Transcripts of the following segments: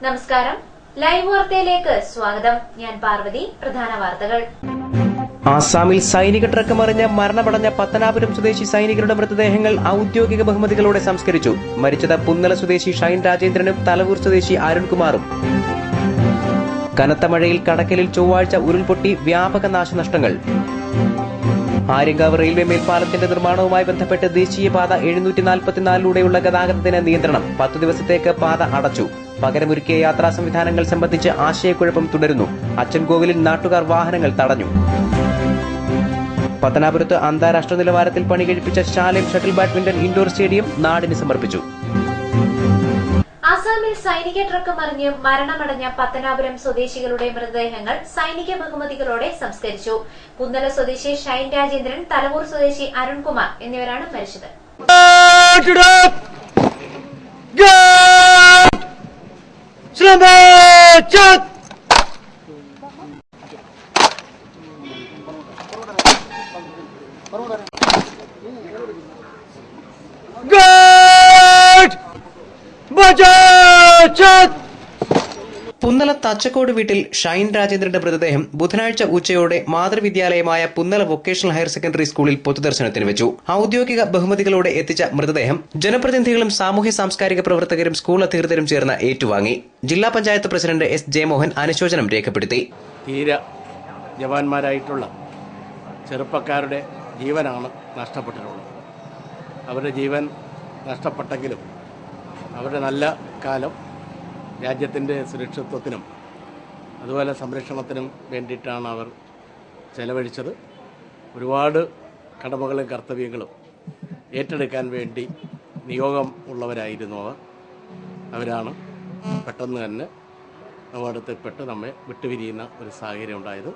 നമസ്കാരം, ലൈവ് വാർത്തയിലേക്ക് സ്വാഗതം. ഞാൻ പാർവതി. പ്രധാന വാർത്തകൾ. ആസാമിൽ സൈനിക ട്രക്ക് മറിഞ്ഞ് മരണമടഞ്ഞ പത്തനാപുരം സ്വദേശി സൈനികരുടെ മൃതദേഹങ്ങൾ ഔദ്യോഗിക ബഹുമതികളോടെ സംസ്കരിച്ചു. മരിച്ചത് പുന്നല സ്വദേശി ഷൈൻ രാജേന്ദ്രനും തലവൂർ സ്വദേശി അരുൺകുമാറും. കനത്ത മഴയിൽ കടക്കലിൽ ചൊവ്വാഴ്ച ഉരുൾപൊട്ടി, വ്യാപക നാശനഷ്ടങ്ങൾ. ആര്യങ്കാവ് റെയിൽവേ മേൽപ്പാലത്തിന്റെ നിർമ്മാണവുമായി ബന്ധപ്പെട്ട് ദേശീയപാത 744 ഗതാഗതത്തിന് നിയന്ത്രണം. 10 ദിവസത്തേക്ക് പാത അടച്ചു. പകരമൊരുക്കിയ യാത്രാ സംവിധാനങ്ങൾ സംബന്ധിച്ച് ആശയക്കുഴപ്പം തുടരുന്നു. അച്ചൻകോവിലിൽ നാട്ടുകാർ വാഹനങ്ങൾ തടഞ്ഞു. പത്തനാപുരത്ത് അന്താരാഷ്ട്ര നിലവാരത്തിൽ പണികഴിപ്പിച്ച Salem shuttle badminton indoor stadium നാടിന് സമർപ്പിച്ചു. ആസാമിൽ സൈനിക ട്രക്ക് മറിഞ്ഞ് മരണമടഞ്ഞ പത്തനാപുരം സ്വദേശികളുടെ മൃതദേഹങ്ങൾ സൈനിക ബഹുമതികളോടെ സംസ്കരിച്ചു. പുന്നല സ്വദേശി ഷൈൻ രാജേന്ദ്രൻ, തലവൂർ സ്വദേശി അരുൺകുമാർ എന്നിവരാണ് മരിച്ചത്. പുന്നല തച്ചക്കോട് വീട്ടിൽ ഷൈൻ രാജേന്ദ്രന്റെ മൃതദേഹം ബുധനാഴ്ച ഉച്ചയോടെ മാതൃവിദ്യാലയമായ പുന്നല വൊക്കേഷണൽ ഹയർ സെക്കൻഡറി സ്കൂളിൽ പൊതുദർശനത്തിന് വെച്ചു. ഔദ്യോഗിക ബഹുമതികളോടെ എത്തിച്ച മൃതദേഹം ജനപ്രതിനിധികളും സാമൂഹ്യ സാംസ്കാരിക പ്രവർത്തകരും സ്കൂൾ അധികൃതരും ചേർന്ന് ഏറ്റുവാങ്ങി. ജില്ലാ പഞ്ചായത്ത് പ്രസിഡന്റ് എസ് ജയമോഹൻ അനുശോചനം രേഖപ്പെടുത്തി. ധീര ജവാന്മാരായിട്ടുള്ള ചെറുപ്പക്കാരുടെ ജീവനാണ് നഷ്ടപ്പെട്ടിട്ടുള്ളത്. അവരുടെ ജീവൻ നഷ്ടപ്പെട്ടെങ്കിലും അവരുടെ നല്ല കാലം രാജ്യത്തിൻ്റെ സുരക്ഷിതത്വത്തിനും അതുപോലെ സംരക്ഷണത്തിനും വേണ്ടിയിട്ടാണ് അവർ ചെലവഴിച്ചത്. ഒരുപാട് കടമകളും കർത്തവ്യങ്ങളും ഏറ്റെടുക്കാൻ വേണ്ടി നിയോഗം ഉള്ളവരായിരുന്നു അവരാണ് പെട്ടെന്ന് തന്നെ അപകടത്തിൽപ്പെട്ട് നമ്മെ വിട്ടുപിരിയുന്ന ഒരു സാഹചര്യം ഉണ്ടായത്.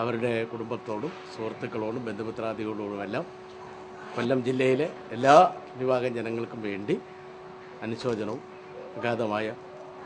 അവരുടെ കുടുംബത്തോടും സുഹൃത്തുക്കളോടും ബന്ധുമിത്രാദികളോടുമെല്ലാം കൊല്ലം ജില്ലയിലെ എല്ലാ വിഭാഗം ജനങ്ങൾക്കും വേണ്ടി അനുശോചനവും അഗാധമായ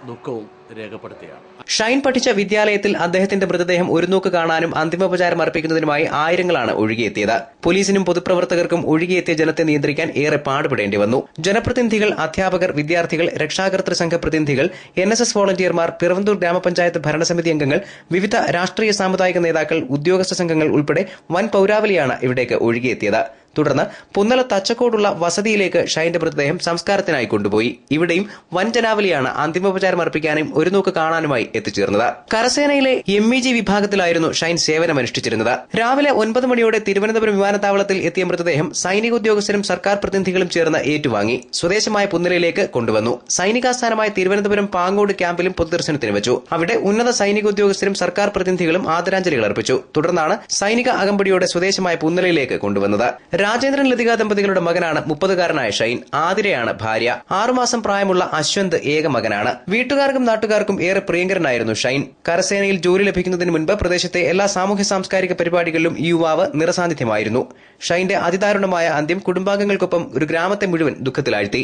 ദുഃഖവും രേഖപ്പെടുത്തുകയാണ്. ഷൈൻ പഠിച്ച വിദ്യാലയത്തിൽ അദ്ദേഹത്തിന്റെ മൃതദേഹം ഒരു നോക്ക് കാണാനും അന്തിമോപചാരം അർപ്പിക്കുന്നതിനുമായി ആയിരങ്ങളാണ് ഒഴുകിയെത്തിയത്. പോലീസിനും പൊതുപ്രവർത്തകർക്കും ഒഴുകിയെത്തിയ ജനത്തെ നിയന്ത്രിക്കാൻ ഏറെ പാടുപെടേണ്ടി വന്നു. ജനപ്രതിനിധികൾ, അധ്യാപകർ, വിദ്യാർത്ഥികൾ, രക്ഷാകർതൃ സംഘ പ്രതിനിധികൾ, NSS വോളണ്ടിയർമാർ, പിറവന്തൂർ ഗ്രാമപഞ്ചായത്ത് ഭരണസമിതി അംഗങ്ങൾ, വിവിധ രാഷ്ട്രീയ സാമുദായിക നേതാക്കൾ, ഉദ്യോഗസ്ഥ സംഘങ്ങൾ ഉൾപ്പെടെ വൻ പൌരാവലിയാണ് ഇവിടേക്ക് ഒഴുകിയെത്തിയത്. തുടർന്ന് പുന്നല തച്ചക്കോടുള്ള വസതിയിലേക്ക് ഷൈന്റെ മൃതദേഹം സംസ്കാരത്തിനായി കൊണ്ടുപോയി. ഇവിടെയും വൻ ജനാവലിയാണ് അന്തിമോപചാരം അർപ്പിക്കാനും ഒരു നോക്ക് കാണാനുമായി എത്തിച്ചേർന്നത്. കരസേനയിലെ MEG വിഭാഗത്തിലായിരുന്നു ഷൈൻ സേവനമനുഷ്ഠിച്ചിരുന്നത്. രാവിലെ 9 മണിയോടെ തിരുവനന്തപുരം വിമാനത്താവളത്തിൽ എത്തിയ മൃതദേഹം സൈനിക ഉദ്യോഗസ്ഥരും സർക്കാർ പ്രതിനിധികളും ചേർന്ന് ഏറ്റുവാങ്ങി സ്വദേശമായ പുന്നലയിലേക്ക് കൊണ്ടുവന്നു. സൈനികാസ്ഥാനമായ തിരുവനന്തപുരം പാങ്ങോട് ക്യാമ്പിലും പൊതുദർശനത്തിന് വെച്ചു. അവിടെ ഉന്നത സൈനിക ഉദ്യോഗസ്ഥരും സർക്കാർ പ്രതിനിധികളും ആദരാഞ്ജലികൾ അർപ്പിച്ചു. തുടർന്നാണ് സൈനിക അകമ്പടിയോടെ സ്വദേശമായ പുന്നലയിലേക്ക് കൊണ്ടുവന്നത്. രാജേന്ദ്രൻ ലതിക ദമ്പതികളുടെ മകനാണ് 30-കാരനായ ഷൈൻ. ആതിരയാണ് ഭാര്യ. 6 മാസം പ്രായമുള്ള അശ്വന്ത് ഏക മകനാണ്. വീട്ടുകാർക്കും നാട്ടുകാർക്കും ഏറെ പ്രിയങ്കരനായിരുന്നു ഷൈൻ. കരസേനയിൽ ജോലി ലഭിക്കുന്നതിന് മുൻപ് പ്രദേശത്തെ എല്ലാ സാമൂഹ്യ സാംസ്കാരിക പരിപാടികളിലും ഈ യുവാവ് നിറസാന്നിധ്യമായിരുന്നു. ഷൈന്റെ അതിദാരുണമായ അന്ത്യം കുടുംബാംഗങ്ങൾക്കൊപ്പം ഒരു ഗ്രാമത്തെ മുഴുവൻ ദുഃഖത്തിലാഴ്ത്തി.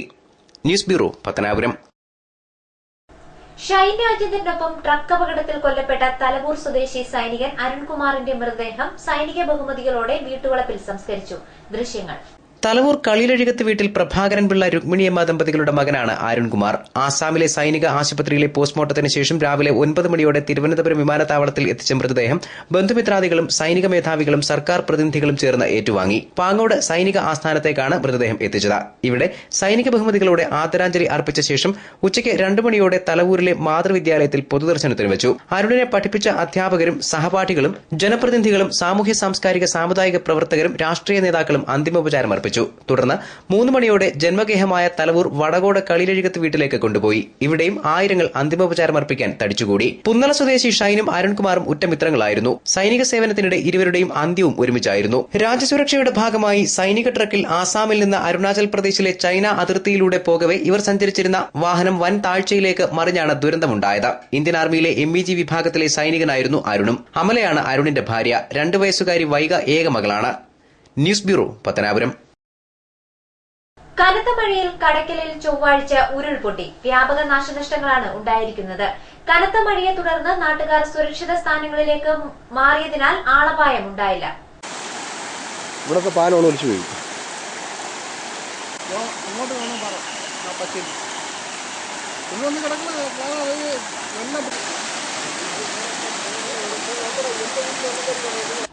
News bureau, Pathanapuram. ഷൈൻ രാജേന്ദ്രനൊപ്പം ട്രക്ക് അപകടത്തിൽ കൊല്ലപ്പെട്ട തലവൂർ സ്വദേശി സൈനികൻ അരുൺകുമാറിന്റെ മൃതദേഹം സൈനിക ബഹുമതികളോടെ വീട്ടുവളപ്പിൽ സംസ്കരിച്ചു. ദൃശ്യങ്ങൾ. തലവൂർ കളിയിലഴികത്ത് വീട്ടിൽ പ്രഭാകരൻ പിള്ള, രുക്മിണിയമ്മ ദമ്പതികളുടെ മകനാണ് അരുൺകുമാർ. ആസാമിലെ സൈനിക ആശുപത്രിയിലെ പോസ്റ്റ്മോർട്ടത്തിന് ശേഷം രാവിലെ 9 മണിയോടെ തിരുവനന്തപുരം വിമാനത്താവളത്തിൽ എത്തിച്ച മൃതദേഹം ബന്ധുമിത്രാദികളും സൈനിക മേധാവികളും സർക്കാർ പ്രതിനിധികളും ചേർന്ന് ഏറ്റുവാങ്ങി. പാങ്ങോട് സൈനിക ആസ്ഥാനത്തേക്കാണ് മൃതദേഹം എത്തിച്ചത്. ഇവിടെ സൈനിക ബഹുമതികളോടെ ആദരാഞ്ജലി അർപ്പിച്ച ശേഷം ഉച്ചയ്ക്ക് 2 മണിയോടെ തലവൂരിലെ മാതൃവിദ്യാലയത്തിൽ പൊതുദർശനത്തിന് വെച്ചു. അരുണിനെ പഠിപ്പിച്ച അധ്യാപകരും സഹപാഠികളും ജനപ്രതിനിധികളും സാമൂഹ്യ സാംസ്കാരിക സാമുദായിക പ്രവർത്തകരും രാഷ്ട്രീയ നേതാക്കളും അന്തിമോപചാരം അർപ്പിച്ചു. തുടർന്ന് 3 മണിയോടെ ജന്മഗേഹമായ തലവൂർ വടകോട് കളിയിലഴികത്ത് വീട്ടിലേക്ക് കൊണ്ടുപോയി. ഇവിടെയും ആയിരങ്ങൾ അന്തിമോപചാരം അർപ്പിക്കാൻ തടിച്ചുകൂടി. പുന്നല സ്വദേശി ഷൈനും അരുൺകുമാറും ഉറ്റമിത്രങ്ങളായിരുന്നു. സൈനിക സേവനത്തിനിടെ ഇരുവരുടെയും അന്ത്യവും ഒരുമിച്ചായിരുന്നു. രാജ്യസുരക്ഷയുടെ ഭാഗമായി സൈനിക ട്രക്കിൽ ആസാമിൽ നിന്ന് അരുണാചൽ പ്രദേശിലെ ചൈന അതിർത്തിയിലൂടെ പോകവെ ഇവർ സഞ്ചരിച്ചിരുന്ന വാഹനം വൻ താഴ്ചയിലേക്ക് മറിഞ്ഞാണ് ദുരന്തമുണ്ടായത്. ഇന്ത്യൻ ആർമിയിലെ MEG വിഭാഗത്തിലെ സൈനികനായിരുന്നു അരുണും. അമലയാണ് അരുണിന്റെ ഭാര്യ. 2 വയസ്സുകാരി വൈഗ ഏക മകളാണ്. News bureau, Pathanapuram. കനത്ത മഴയിൽ കടക്കലിൽ ചൊവ്വാഴ്ച ഉരുൾപൊട്ടി, വ്യാപക നാശനഷ്ടങ്ങളാണ് ഉണ്ടായിരിക്കുന്നത്. കനത്ത മഴയെ തുടർന്ന് നാട്ടുകാർ സുരക്ഷിത സ്ഥാനങ്ങളിലേക്ക് മാറിയതിനാൽ ആളപായം ഉണ്ടായില്ല. ഇവിടത്തെ പാലമാണ് ഒലിച്ചു പോയി. അങ്ങോട്ട് വേണം പറ. ഇന്നൊന്ന് കിടക്കുന്നത്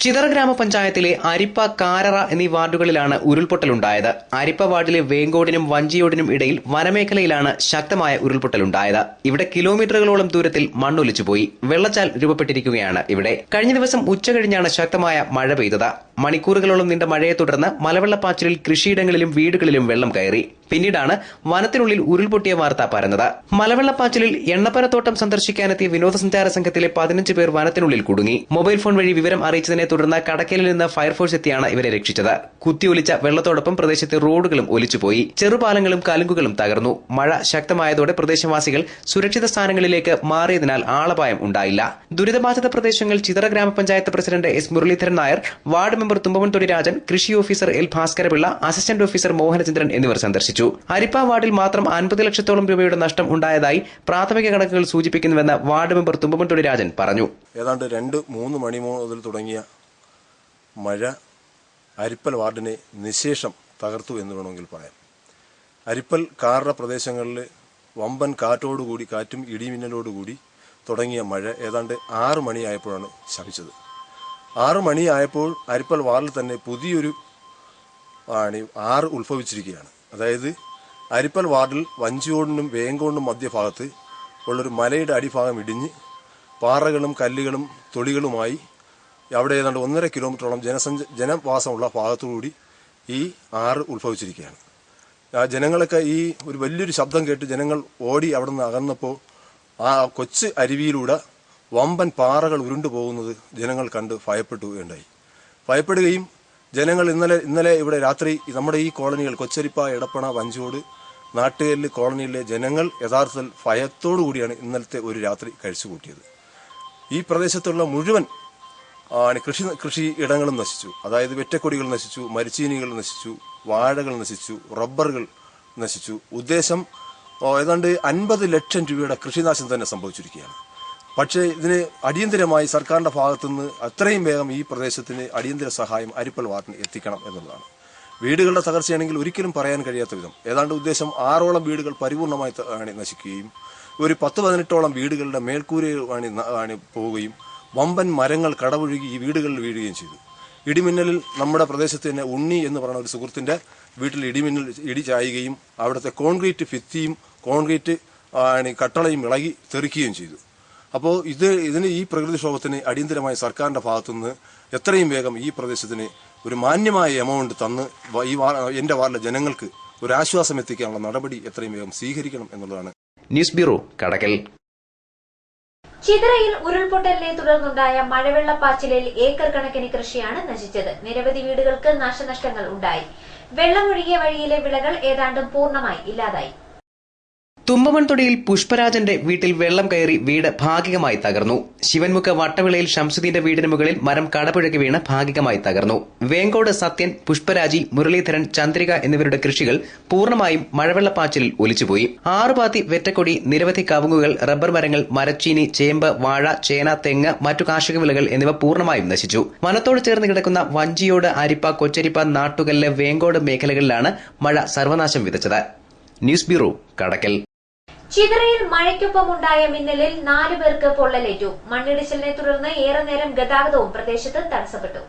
ചിതറ ഗ്രാമപഞ്ചായത്തിലെ അരിപ്പ, കാരറ എന്നീ വാർഡുകളിലാണ് ഉരുൾപൊട്ടലുണ്ടായത്. അരിപ്പ വാർഡിലെ വേങ്കോടിനും വഞ്ചിയോടിനും ഇടയിൽ വനമേഖലയിലാണ് ശക്തമായ ഉരുൾപൊട്ടലുണ്ടായത്. ഇവിടെ കിലോമീറ്ററുകളോളം ദൂരത്തിൽ മണ്ണൊലിച്ചുപോയി. വെള്ളച്ചാൽ രൂപപ്പെട്ടിരിക്കുകയാണ് ഇവിടെ. കഴിഞ്ഞ ദിവസം ഉച്ചകഴിഞ്ഞാണ് ശക്തമായ മഴ പെയ്തത്. മണിക്കൂറുകളോളം നീണ്ട മഴയെ തുടർന്ന് മലവെള്ളപ്പാച്ചിലിൽ കൃഷിയിടങ്ങളിലും വീടുകളിലും വെള്ളം കയറി. പിന്നീടാണ് വനത്തിനുള്ളിൽ ഉരുൾപൊട്ടിയ വാർത്ത പരന്നത്. മലവെള്ളപ്പാച്ചിലിൽ എണ്ണപ്പനത്തോട്ടം സന്ദർശിക്കാനെത്തിയ വിനോദസഞ്ചാര സംഘത്തിലെ 15 പേർ വനത്തിനുള്ളിൽ കുടുങ്ങി. മൊബൈൽ ഫോൺ വഴി വിവരം അറിയിച്ചതിനെ തുടർന്ന് കടക്കലിൽ നിന്ന് ഫയർഫോഴ്സ് എത്തിയാണ് ഇവരെ രക്ഷിച്ചത്. കുത്തിയൊലിച്ച വെള്ളത്തോടൊപ്പം പ്രദേശത്തെ റോഡുകളും ഒലിച്ചുപോയി. ചെറുപാലങ്ങളും കലുങ്കുകളും തകർന്നു. മഴ ശക്തമായതോടെ പ്രദേശവാസികൾ സുരക്ഷിത സ്ഥാനങ്ങളിലേക്ക് മാറിയതിനാൽ ആളപായം ഉണ്ടായില്ല. ദുരിതബാധിത പ്രദേശങ്ങൾ Chithara gramapanchayat president S Muraleedharan Nair, ward member Thumbamonthodi Rajan, കൃഷി officer L Bhaskarapillai, assistant officer Mohanachandran എന്നിവർ സന്ദർശിച്ചു. അരിപ്പ വാർഡിൽ മാത്രം 50 ലക്ഷത്തോളം രൂപയുടെ നഷ്ടം ഉണ്ടായതായി പ്രാഥമിക കണക്കുകൾ സൂചിപ്പിക്കുന്നുവെന്ന് വാർഡ് മെമ്പർ തുമ്പമൺതൊടി രാജൻ പറഞ്ഞു. ഏതാണ്ട് 2-3 മണി മുതൽ തുടങ്ങിയ മഴ അരിപ്പൽ വാർഡിനെ നിശേഷം തകർത്തു എന്ന് വേണമെങ്കിൽ പറയാം. അരിപ്പൽ, കാറ പ്രദേശങ്ങളിൽ വമ്പൻ കാറ്റോടുകൂടി, കാറ്റും ഇടിമിന്നലോടുകൂടി തുടങ്ങിയ മഴ ഏതാണ്ട് 6 മണിയായപ്പോഴാണ് ശമിച്ചത്. 6 മണിയായപ്പോൾ അരിപ്പൽ വാർഡിൽ തന്നെ പുതിയൊരു ആറ് ഉത്ഭവിച്ചിരിക്കുകയാണ്. അതായത് അരിപ്പൽ വാർഡിൽ വഞ്ചിയോടിനും വേങ്കോടിനും മധ്യഭാഗത്ത് ഉള്ളൊരു മലയുടെ അടിഭാഗം ഇടിഞ്ഞ് പാറകളും കല്ലുകളും തൊടികളുമായി അവിടെ ഏതാണ്ട് 1.5 കിലോമീറ്ററോളം ജനവാസമുള്ള ഭാഗത്തുകൂടി ഈ ആറ് ഉത്ഭവിച്ചിരിക്കുകയാണ്. ആ ജനങ്ങളൊക്കെ ഈ ഒരു വലിയൊരു ശബ്ദം കേട്ട് ജനങ്ങൾ ഓടി അവിടെ നിന്ന് അകന്നപ്പോൾ ആ കൊച്ചു അരുവിയിലൂടെ വമ്പൻ പാറകൾ ഉരുണ്ടുപോകുന്നത് ജനങ്ങൾ കണ്ട് ഭയപ്പെടുകയും ജനങ്ങൾ ഇന്നലെ ഇവിടെ രാത്രി നമ്മുടെ ഈ കോളനികൾ കൊച്ചരിപ്പ, എടപ്പണ, വഞ്ചോട്, നാട്ടുകല്ല് കോളനിയിലെ ജനങ്ങൾ യഥാർത്ഥത്തിൽ ഭയത്തോടു കൂടിയാണ് ഇന്നലത്തെ ഒരു രാത്രി കഴിച്ചുകൂട്ടിയത്. ഈ പ്രദേശത്തുള്ള മുഴുവൻ കൃഷി ഇടങ്ങളും നശിച്ചു. അതായത് വെറ്റക്കൊടികൾ നശിച്ചു, മരിച്ചീനികൾ നശിച്ചു, വാഴകൾ നശിച്ചു, റബ്ബറുകൾ നശിച്ചു. ഉദ്ദേശം ഏതാണ്ട് 50 ലക്ഷം രൂപയുടെ കൃഷിനാശം തന്നെ സംഭവിച്ചിരിക്കുകയാണ്. പക്ഷേ ഇതിന് അടിയന്തരമായി സർക്കാരിന്റെ ഭാഗത്തുനിന്ന് അത്രയും വേഗം ഈ പ്രദേശത്തിന് അടിയന്തര സഹായം അരിപ്പൽ വാർഡിന് എത്തിക്കണം എന്നുള്ളതാണ്. വീടുകളുടെ തകർച്ചയാണെങ്കിൽ ഒരിക്കലും പറയാൻ കഴിയാത്ത വിധം ഏതാണ്ട് ഉദ്ദേശം 6ഓളം വീടുകൾ പരിപൂർണമായി നശിക്കുകയും ഒരു 10-18ഓളം വീടുകളുടെ മേൽക്കൂരകൾ പോവുകയും വമ്പൻ മരങ്ങൾ കടപുഴുകി ഈ വീടുകളിൽ വീഴുകയും ചെയ്തു. ഇടിമിന്നലിൽ നമ്മുടെ പ്രദേശത്ത് തന്നെ ഉണ്ണി എന്ന് പറയുന്ന ഒരു സുഹൃത്തിന്റെ വീട്ടിൽ ഇടി ചായുകയും അവിടുത്തെ കോൺക്രീറ്റ് ഭിത്തിയും കോൺക്രീറ്റ് കട്ടളയും ഇളകി തെറിക്കുകയും ചെയ്തു. അപ്പോൾ ഈ പ്രകൃതിക്ഷോഭത്തിന് അടിയന്തരമായി സർക്കാരിന്റെ ഭാഗത്തുനിന്ന് എത്രയും വേഗം ഈ പ്രദേശത്തിന് ഒരു മാന്യമായ എമൗണ്ട് തന്ന് എന്റെ വാർഡിലെ ജനങ്ങൾക്ക് ഒരു ആശ്വാസം എത്തിക്കാനുള്ള നടപടി എത്രയും വേഗം സ്വീകരിക്കണം എന്നുള്ളതാണ്. ന്യൂസ് ബ്യൂറോ, കടക്കൽ. ചിതറയിൽ ഉരുൾപൊട്ടലിനെ തുടർന്നുണ്ടായ മഴവെള്ളപ്പാച്ചിലിൽ ഏക്കർ കണക്കിന് കൃഷിയാണ് നശിച്ചത്. നിരവധി വീടുകൾക്ക് നാശനഷ്ടങ്ങൾ ഉണ്ടായി. വെള്ളമൊഴുകിയ വഴിയിലെ വിളകൾ ഏതാണ്ടും പൂർണ്ണമായി ഇല്ലാതായി. തുമ്പമൺതൊടിയിൽ പുഷ്പരാജന്റെ വീട്ടിൽ വെള്ളം കയറി വീട് ഭാഗികമായി തകർന്നു. ശിവൻമുഖ വട്ടവിളയിൽ ഷംസുദ്ദീന്റെ വീടിന് മുകളിൽ മരം കടപുഴകി വീണ് ഭാഗികമായി തകർന്നു. വേങ്കോട് സത്യൻ, പുഷ്പരാജി, മുരളീധരൻ, ചന്ദ്രിക എന്നിവരുടെ കൃഷികൾ പൂർണ്ണമായും മഴവെള്ളപ്പാച്ചിലിൽ ഒലിച്ചുപോയി. 6 പാത്തി വെറ്റക്കൊടി, നിരവധി കവുങ്ങുകൾ, റബ്ബർ മരങ്ങൾ, മരച്ചീനി, ചേമ്പ്, വാഴ, ചേന, തെങ്ങ്, മറ്റു കാർഷിക വിളകൾ എന്നിവ പൂർണ്ണമായും നശിച്ചു. വനത്തോട് ചേർന്ന് കിടക്കുന്ന വഞ്ചിയോട്, അരിപ്പ, കൊച്ചരിപ്പ, നാട്ടുകല്ല്, വേങ്കോട് മേഖലകളിലാണ് മഴ സർവനാശം വിതച്ചത്. ന്യൂസ് ബ്യൂറോ, കടക്കൽ. ചിതറയിൽ മഴയ്ക്കൊപ്പമുണ്ടായ മിന്നലിൽ 4 പേർക്ക് പൊള്ളലേറ്റു. മണ്ണിടിച്ചിലിനെ തുടർന്ന് ഏറെ നേരം ഗതാഗതവും പ്രദേശത്ത് തടസ്സപ്പെട്ടു.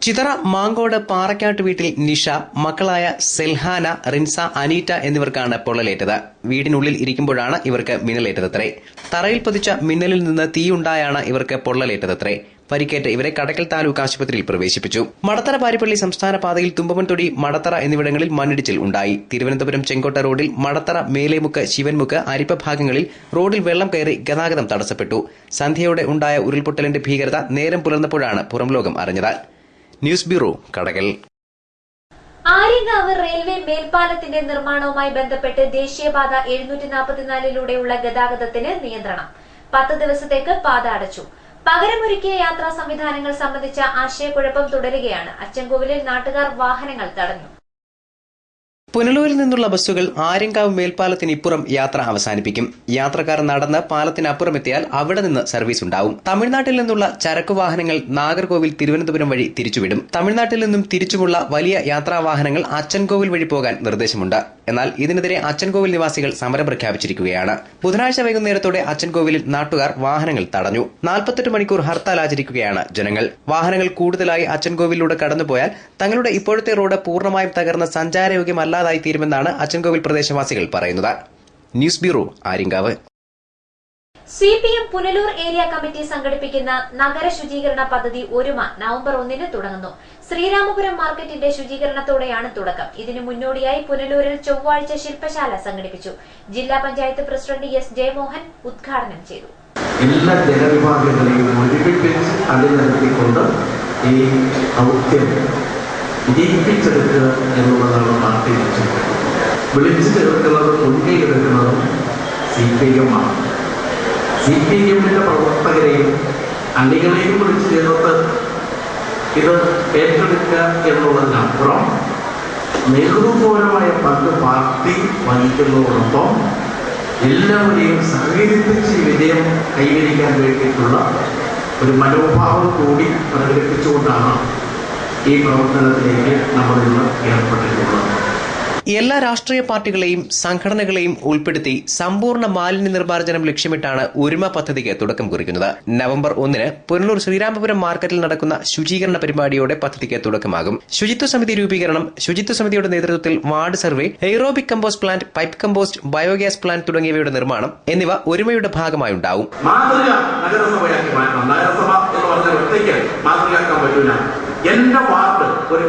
ചിതറ മാങ്കോട് പാറക്കാട്ട് വീട്ടിൽ നിഷ, മക്കളായ സെൽഹാന, റിൻസ, അനീറ്റ എന്നിവർക്കാണ് പൊള്ളലേറ്റത്. വീടിനുള്ളിൽ ഇരിക്കുമ്പോഴാണ് ഇവർക്ക് മിന്നലേറ്റതത്രേ. തറയിൽ പതിച്ച മിന്നലിൽ നിന്ന് തീയുണ്ടായാണ് ഇവർക്ക് പൊള്ളലേറ്റതത്രേ. പരിക്കേറ്റ് ഇവരെ കടക്കൽ താലൂക്ക് ആശുപത്രിയിൽ പ്രവേശിപ്പിച്ചു. മടത്തറ പാരിപ്പള്ളി സംസ്ഥാന പാതയിൽ തുമ്പമൺതൊടി, മടത്തറ എന്നിവിടങ്ങളിൽ മണ്ണിടിച്ചിൽ ഉണ്ടായി. തിരുവനന്തപുരം ചെങ്കോട്ട റോഡിൽ മടത്തറ, മേലേമുക്ക്, ശിവൻമുക്ക്, അരിപ്പ ഭാഗങ്ങളിൽ റോഡിൽ വെള്ളം കയറി ഗതാഗതം തടസ്സപ്പെട്ടു. സന്ധ്യയോടെ ഉണ്ടായ ഉരുൾപൊട്ടലിന്റെ ഭീകരത നേരം പുലർന്നപ്പോഴാണ് പുറംലോകം അറിഞ്ഞത്. News bureau, Kadakkal. Aryankavu railway മേൽപ്പാലത്തിന്റെ നിർമ്മാണവുമായി ബന്ധപ്പെട്ട് ദേശീയപാത 744-ലൂടെയുള്ള ഗതാഗതത്തിന് നിയന്ത്രണം. 10 ദിവസത്തേക്ക് പാത അടച്ചു. പകരമൊരുക്കിയ യാത്രാ സംവിധാനങ്ങൾ സംബന്ധിച്ച ആശയക്കുഴപ്പം തുടരുകയാണ്. അച്ചൻകോവിലിൽ നാട്ടുകാർ വാഹനങ്ങൾ തടഞ്ഞു. പുനലൂരിൽ നിന്നുള്ള ബസ്സുകൾ ആര്യങ്കാവ് മേൽപ്പാലത്തിന് ഇപ്പുറം യാത്ര അവസാനിപ്പിക്കും. യാത്രക്കാർ നടന്ന് പാലത്തിനപ്പുറം എത്തിയാൽ അവിടെ നിന്ന് സർവീസ് ഉണ്ടാവും. തമിഴ്നാട്ടിൽ നിന്നുള്ള ചരക്കു വാഹനങ്ങൾ നാഗർകോവിൽ, തിരുവനന്തപുരം വഴി തിരിച്ചുവിടും. തമിഴ്നാട്ടിൽ നിന്നും തിരിച്ചുമുള്ള വലിയ യാത്രാവാഹനങ്ങൾ അച്ചൻകോവിൽ വഴി പോകാൻ നിർദ്ദേശമുണ്ട്. എന്നാൽ ഇതിനെതിരെ അച്ചൻകോവിൽ നിവാസികൾ സമരം പ്രഖ്യാപിച്ചിരിക്കുകയാണ്. ബുധനാഴ്ച വൈകുന്നേരത്തോടെ അച്ചൻകോവിലിൽ നാട്ടുകാർ വാഹനങ്ങൾ തടഞ്ഞു. 48 മണിക്കൂർ ഹർത്താൽ ആചരിക്കുകയാണ് ജനങ്ങൾ. വാഹനങ്ങൾ കൂടുതലായി അച്ചൻകോവിലൂടെ കടന്നുപോയാൽ തങ്ങളുടെ ഇപ്പോഴത്തെ റോഡ് പൂർണ്ണമായും തകർന്ന് സഞ്ചാരയോഗ്യമല്ലാതായി തീരുമെന്നാണ് അച്ചൻകോവിൽ പ്രദേശവാസികൾ പറയുന്നത്. News bureau, Aryankavu. CPM Punalur area committee സംഘടിപ്പിക്കുന്ന നഗര ശുചീകരണ പദ്ധതി ഒരുമ നവംബർ 1 തുടങ്ങുന്നു. ശ്രീരാമപുരം മാർക്കറ്റിന്റെ ശുചീകരണത്തോടെയാണ് തുടക്കം. ഇതിനു മുന്നോടിയായി പുനലൂരിൽ ചൊവ്വാഴ്ച ശില്പശാല സംഘടിപ്പിച്ചു. ജില്ലാ പഞ്ചായത്ത് പ്രസിഡന്റ് S. ജയമോഹൻ ഉദ്ഘാടനം ചെയ്തു. എല്ലാ ജനവിഭാഗങ്ങളെയും ഒരുമിപ്പിച്ച് അണിനിരത്തിക്കൊണ്ട് ഈ ദൗത്യം വിജയിപ്പിച്ചെടുക്കുക എന്നുള്ളതാണ് പാർട്ടി ലക്ഷ്യം. വിളിച്ചു ചേർക്കുന്നതും മുൻകൈയെടുക്കുന്നതും CPM ആണ്. CPMന്റെ പ്രവർത്തകരെയും അണികളെയും വിളിച്ചു ചേർത്ത് ഇത് ഏറ്റെടുക്കുക എന്നുള്ളതിനപ്പുറം നേതൃത്വപരമായ പങ്ക് പാർട്ടി വഹിക്കുന്നതോടൊപ്പം എല്ലാവരെയും സഹകരിപ്പിച്ച് വിജയം കൈവരിക്കാൻ വേണ്ടിയിട്ടുള്ള ഒരു മനോഭാവം കൂടി പ്രകടിപ്പിച്ചുകൊണ്ടാണ് ഈ പ്രവർത്തനത്തിലേക്ക് നമ്മൾ ഇന്ന് ഏർപ്പെട്ടിട്ടുള്ളത്. എല്ലാ രാഷ്ട്രീയ പാർട്ടികളെയും സംഘടനകളെയും ഉൾപ്പെടുത്തി സമ്പൂർണ്ണ മാലിന്യ നിർമ്മാർജ്ജനം ലക്ഷ്യമിട്ടാണ് ഒരുമ പദ്ധതിക്ക് തുടക്കം കുറിക്കുന്നത്. നവംബർ 1 പുനലൂർ ശ്രീരാമപുരം മാർക്കറ്റിൽ നടക്കുന്ന ശുചീകരണ പരിപാടിയോടെ പദ്ധതിക്ക് തുടക്കമാകും. ശുചിത്വ സമിതി രൂപീകരണം, ശുചിത്വ സമിതിയുടെ നേതൃത്വത്തിൽ ward survey, aerobic compost plant, pipe compost, biogas plant തുടങ്ങിയവയുടെ നിർമ്മാണം എന്നിവ ഒരുമയുടെ ഭാഗമായുണ്ടാവും. എന്റെ വാർഡ് ഒരു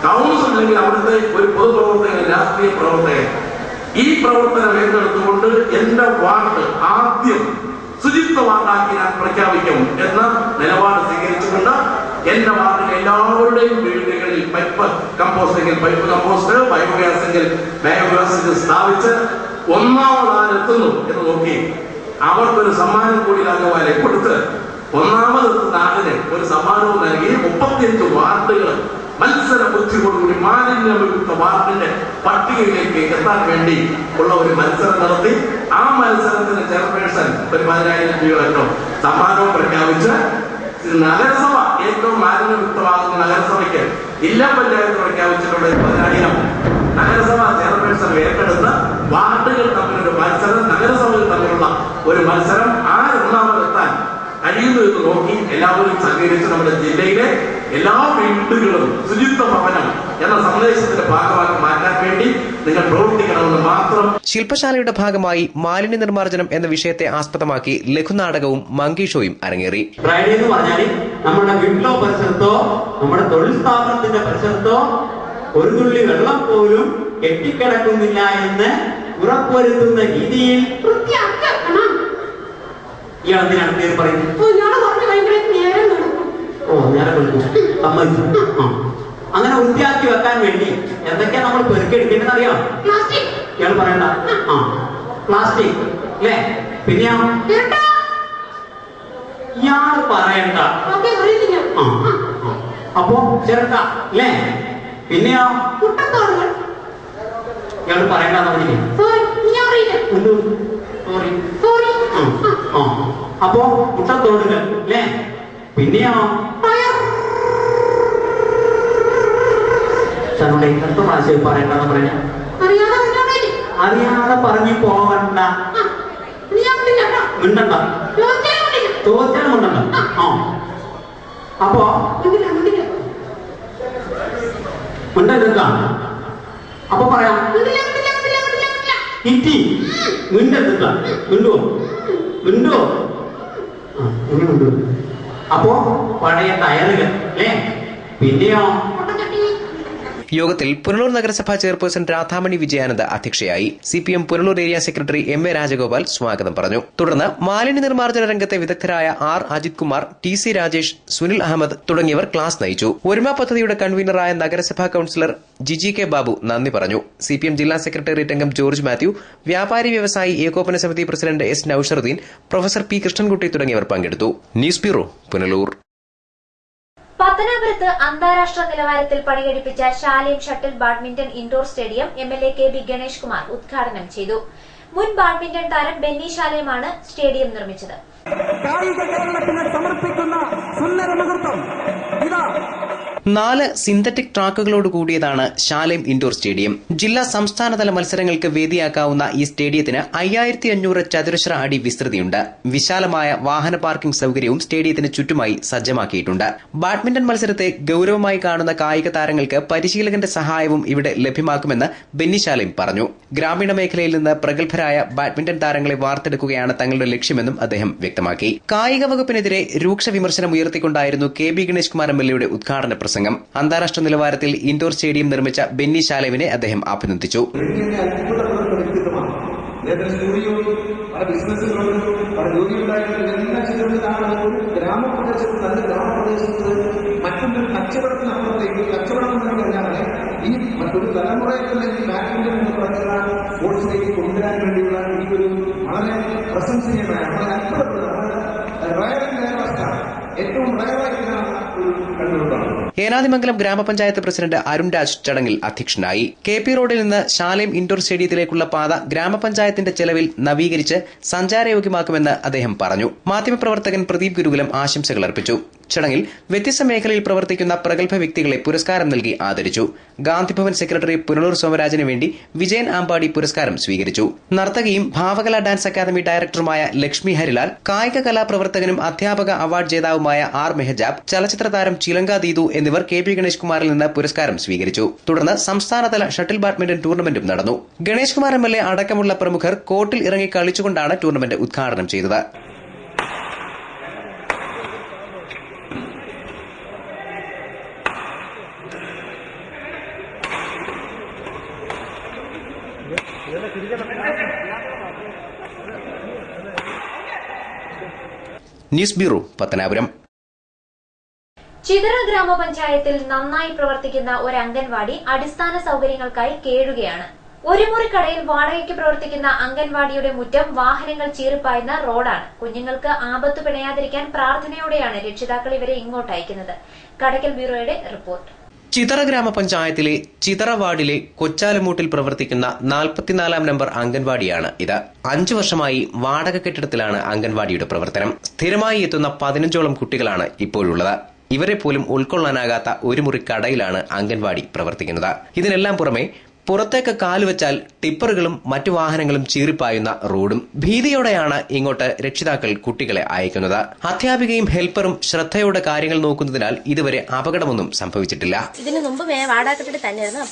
കൗൺസിൽ ഉണ്ടെങ്കിൽ അവിടുത്തെ ഒരു പൊതുപ്രവർത്തകൻ, രാഷ്ട്രീയ പ്രവർത്തകൻ ഈ പ്രവർത്തനം ഏറ്റെടുത്തുകൊണ്ട് എന്റെ വാർഡ് ആദ്യം ശുചിത്വ വാർഡാക്കി ഞാൻ പ്രഖ്യാപിക്കും എന്ന നിലപാട് സ്വീകരിച്ചുകൊണ്ട് എന്റെ വാർഡിലെ എല്ലാവരുടെയും വീടുകളിൽ പൈപ്പ് കമ്പോസ്റ്റെങ്കിൽ പൈപ്പ് കമ്പോസ്റ്റ്, ബയോഗ്യാസെങ്കിൽ ബയോഗ്യാസ് സ്ഥാപിച്ച് ഒന്നാമതാരെത്തുന്നു എന്ന് നോക്കി അവർക്കൊരു സമ്മാനം കൂടി രാജകുമാരെ കൊടുത്ത് ഒന്നാമതെത്തുന്ന ആളിന് ഒരു സമ്മാനവും നൽകി 35 വാർഡുകൾ മത്സര ബുദ്ധിയോടുകൂടി മാലിന്യമുക്ത വാർഡിന്റെ പട്ടികയിലേക്ക് എത്താൻ വേണ്ടി ഉള്ള ഒരു മത്സരം നടത്തി. ആ മത്സരത്തിന് ചെയർപേഴ്സൺ ഒരു 10,000 രൂപ സമ്മാനവും പ്രഖ്യാപിച്ച് നഗരസഭ ഏറ്റവും മാലിന്യമുക്തമാകുന്ന നഗരസഭയ്ക്ക് ജില്ലാ പഞ്ചായത്ത് പ്രഖ്യാപിച്ചിട്ടുള്ള 10,000 നഗരസഭ ചെയർപേഴ്സൺ ഏറ്റെടുത്ത് വാർഡുകൾ തമ്മിലൊരു മത്സരം, നഗരസഭകൾ തമ്മിലുള്ള ഒരു മത്സരം, ഒന്നാമതെത്താൻ കഴിയുന്നു എന്ന് നോക്കി എല്ലാവരും സഹകരിച്ച് നമ്മുടെ ജില്ലയിലെ എല്ലാ വീടുകളും ശുചിത്വ ഭവനം എന്ന സന്ദേശത്തിന്റെ ഭാഗമാക്കി മാറ്റാൻ വേണ്ടി നിങ്ങൾ പ്രവർത്തിക്കണമെന്ന് മാത്രം. ശില്പശാലയുടെ ഭാഗമായി മാലിന്യ നിർമ്മാർജ്ജനം എന്ന വിഷയത്തെ ആസ്പദമാക്കി ലഘുനാടകവും മങ്കി ഷോയും അരങ്ങേറി. എന്ന് പറഞ്ഞാൽ നമ്മുടെ വീട്ടിലോ പരിസരത്തോ നമ്മുടെ തൊഴിൽ സ്ഥാപനത്തിന്റെ പരിസരത്തോ ഒരു തുള്ളി വെള്ളം പോലും കെട്ടിക്കിടക്കുന്നില്ല എന്ന് ഉറപ്പുവരുത്തുന്ന രീതിയിൽ ഇയാളെന്തിനാണ് പേര് പറയുന്നത്? അങ്ങനെ വൃത്തിയാക്കി വെക്കാൻ വേണ്ടി എന്തൊക്കെയാ നമ്മൾ പെരുക്കെടുക്കേണ്ടത് അറിയാം? ഇയാൾ പറയണ്ട. പ്ലാസ്റ്റിക് അല്ലേ? പിന്നെ ഇയാൾ പറയണ്ട. അപ്പോ ചിരട്ട അല്ലേ? പിന്നെയോ ഇയാൾ പറയണ്ടെന്ന് പറഞ്ഞില്ലേ? അപ്പോ മുട്ടത്തോടുകൾ അല്ലേ? പിന്നെയോ എത്ര പ്രാവശ്യം പറയണ്ടെന്ന് പറഞ്ഞ അറിയാതെ പറഞ്ഞു പോകണ്ട. മിണ്ടണ്ട, തോറ്റാലും മിണ്ടണ്ട. അപ്പോ മിണ്ടെടുക്കാം. അപ്പൊ പറയാം ഇറ്റി മിണ്ടെടുക്ക. മിണ്ടുവോ? മിണ്ടുവോ? മിണ്ടു. അപ്പോ പഴയ ടയറുകൾ അല്ലേ? പിന്നെയോ യോഗത്തിൽ പുനലൂർ നഗരസഭാ ചെയർപേഴ്സൺ രാധാമണി വിജയാനന്ദ അധ്യക്ഷയായി. CPM Punalur area secretary MA Rajagopal സ്വാഗതം പറഞ്ഞു. തുടർന്ന് മാലിന്യ നിർമ്മാർജ്ജന രംഗത്തെ വിദഗ്ധരായ R. അജിത് കുമാർ, TC രാജേഷ്, സുനിൽ അഹമ്മദ് തുടങ്ങിയവർ ക്ലാസ് നയിച്ചു. ഒരുമ പദ്ധതിയുടെ കൺവീനറായ നഗരസഭാ കൌൺസിലർ ജിജി കെ ബാബു നന്ദി പറഞ്ഞു. CPM ജില്ലാ സെക്രട്ടേറിയറ്റ് അംഗം ജോർജ് മാത്യു, വ്യാപാരി വ്യവസായി ഏകോപന സമിതി president S. Noushaduddeen, professor P. Krishnankutty തുടങ്ങിയവർ പങ്കെടുത്തു. News bureau, Punalur. പത്തനാപുരത്ത് അന്താരാഷ്ട്ര നിലവാരത്തിൽ പണികഴിപ്പിച്ച Salem shuttle badminton indoor stadium MLA KB Ganesh Kumar ഉദ്ഘാടനം ചെയ്തു. മുൻ ബാഡ്മിന്റൺ താരം ബെന്നി ശാലേമാണ് സ്റ്റേഡിയം നിർമ്മിച്ചത്. കായിക കേരളത്തിന് സമർപ്പിക്കുന്ന സുന്ദര മുഹൂർത്തം ഇതാ 4 സിന്തറ്റിക് ട്രാക്കുകളോട് കൂടിയതാണ് ശാലേം ഇൻഡോർ സ്റ്റേഡിയം. ജില്ലാ സംസ്ഥാനതല മത്സരങ്ങൾക്ക് വേദിയാക്കാവുന്ന ഈ സ്റ്റേഡിയത്തിന് 5500 ചതുരശ്ര അടി വിസ്തൃതിയുണ്ട്. വിശാലമായ വാഹന പാർക്കിംഗ് സൌകര്യവും സ്റ്റേഡിയത്തിന് ചുറ്റുമായി സജ്ജമാക്കിയിട്ടുണ്ട്. ബാഡ്മിന്റൺ മത്സരത്തെ ഗൌരവമായി കാണുന്ന കായിക താരങ്ങൾക്ക് പരിശീലകന്റെ സഹായവും ഇവിടെ ലഭ്യമാക്കുമെന്ന് ബെന്നി ശാലേം പറഞ്ഞു. ഗ്രാമീണ മേഖലയിൽ നിന്ന് പ്രഗത്ഭരായ ബാഡ്മിന്റൺ താരങ്ങളെ വാർത്തെടുക്കുകയാണ് തങ്ങളുടെ ലക്ഷ്യമെന്നും അദ്ദേഹം വ്യക്തമാക്കി. കായിക വകുപ്പിനെതിരെ രൂക്ഷ വിമർശനം ഉയർത്തിക്കൊണ്ടായിരുന്നു KB ഗണേഷ് കുമാർ MLA ഉദ്ഘാടന പ്രസംഗം. അന്താരാഷ്ട്ര നിലവാരത്തിൽ ഇൻഡോർ സ്റ്റേഡിയം നിർമ്മിച്ച ബെന്നി ശാലേവിനെ അദ്ദേഹം അഭിനന്ദിച്ചു. മറ്റൊരു കച്ചവടത്തിനപ്പുറത്തേക്ക് കച്ചവടം എന്ന് പറഞ്ഞാൽ ഈ മറ്റൊരു തലമുറയ്ക്കുള്ള ഈ ബാഡ്മിന്റൺ എന്ന് പറയുന്ന സ്പോർട്സിലേക്ക് കൊണ്ടുവരാൻ വേണ്ടിയുള്ള ഈ ഒരു വളരെ പ്രശംസനീയമായ വളരെ അത്ഭുതപ്പെടുന്ന ഏറ്റവും റയറായിട്ടാണ് ഒരു കണ്ടുകൊണ്ടാണ്. ഏനാദിമംഗലം ഗ്രാമപഞ്ചായത്ത് പ്രസിഡന്റ് അരുൺ രാജ് ചടങ്ങിൽ അധ്യക്ഷനായി. KP റോഡിൽ നിന്ന് ശാലേം ഇൻഡോർ സ്റ്റേഡിയത്തിലേക്കുള്ള പാത ഗ്രാമപഞ്ചായത്തിന്റെ ചെലവിൽ നവീകരിച്ച് സഞ്ചാരയോഗ്യമാക്കുമെന്ന് അദ്ദേഹം പറഞ്ഞു. മാധ്യമപ്രവർത്തകൻ പ്രദീപ് ഗുരുകുലം ആശംസകൾ അർപ്പിച്ചു. ചടങ്ങിൽ വ്യത്യസ്ത മേഖലയിൽ പ്രവർത്തിക്കുന്ന പ്രഗത്ഭ വ്യക്തികളെ പുരസ്കാരം നൽകി ആദരിച്ചു. ഗാന്ധിഭവൻ സെക്രട്ടറി പുനലൂർ സോമരാജന് വേണ്ടി വിജയൻ ആമ്പാടി പുരസ്കാരം സ്വീകരിച്ചു. നർത്തകിയും ഭാവകല ഡാൻസ് അക്കാദമി ഡയറക്ടറുമായ ലക്ഷ്മി ഹരിലാൽ, കായിക കലാപ്രവർത്തകനും അധ്യാപക അവാർഡ് ജേതാവുമായ R മെഹജാബ്, ചലച്ചിത്ര താരം ചിലങ്ക ദീദു എന്നിവർ KB ഗണേഷ് കുമാറിൽ നിന്ന് പുരസ്കാരം സ്വീകരിച്ചു. തുടർന്ന് സംസ്ഥാനതല ഷട്ടിൽ ബാഡ്മിന്റൺ ടൂർണമെന്റും നടന്നു. ഗണേഷ് കുമാർ MLA അടക്കമുള്ള പ്രമുഖർ കോർട്ടിൽ ഇറങ്ങി കളിച്ചുകൊണ്ടാണ് ടൂർണമെന്റ് ഉദ്ഘാടനം ചെയ്തത്. News bureau, Pathanapuram. ചിതറ ഗ്രാമപഞ്ചായത്തിൽ നന്നായി പ്രവർത്തിക്കുന്ന ഒരു അംഗൻവാടി അടിസ്ഥാന സൌകര്യങ്ങൾക്കായി കേഴുകയാണ്. ഒരു മുറിക്കടയിൽ വാടകയ്ക്ക് പ്രവർത്തിക്കുന്ന അംഗൻവാടിയുടെ മുറ്റം വാഹനങ്ങൾ ചീറിപ്പായുന്ന റോഡാണ്. കുഞ്ഞുങ്ങൾക്ക് ആപത്ത് പിണയാതിരിക്കാൻ പ്രാർത്ഥനയോടെയാണ് രക്ഷിതാക്കൾ ഇവരെ ഇങ്ങോട്ട് അയക്കുന്നത്. കടയ്ക്കൽ ബ്യൂറോയുടെ റിപ്പോർട്ട്. ചിതറ ഗ്രാമപഞ്ചായത്തിലെ ചിതറ വാർഡിലെ കൊച്ചാലമൂട്ടിൽ പ്രവർത്തിക്കുന്ന 44-ാം നമ്പർ അംഗൻവാടിയാണ് ഇത്. 5 വർഷമായി വാടക കെട്ടിടത്തിലാണ് അംഗൻവാടിയുടെ പ്രവർത്തനം. സ്ഥിരമായി എത്തുന്ന 15ഓളം കുട്ടികളാണ് ഇപ്പോഴുള്ളത്. ഇവരെ പോലും ഉൾക്കൊള്ളാനാകാത്ത ഒരു മുറി കടയിലാണ് അംഗൻവാടി പ്രവർത്തിക്കുന്നത്. ഇതിനെല്ലാം പുറമെ പുറത്തേക്ക് കാലുവച്ചാൽ ടിപ്പറുകളും മറ്റു വാഹനങ്ങളും ചീറിപ്പായുന്ന റോഡും. ഭീതിയോടെയാണ് ഇങ്ങോട്ട് രക്ഷിതാക്കൾ കുട്ടികളെ അയക്കുന്നത്. അധ്യാപികയും ഹെൽപ്പറും ശ്രദ്ധയോടെ കാര്യങ്ങൾ നോക്കുന്നതിനാൽ ഇതുവരെ അപകടമൊന്നും സംഭവിച്ചിട്ടില്ല. ഇതിനു മുമ്പ് വാടക കെട്ടിടത്തിൽ തന്നെയായിരുന്നു.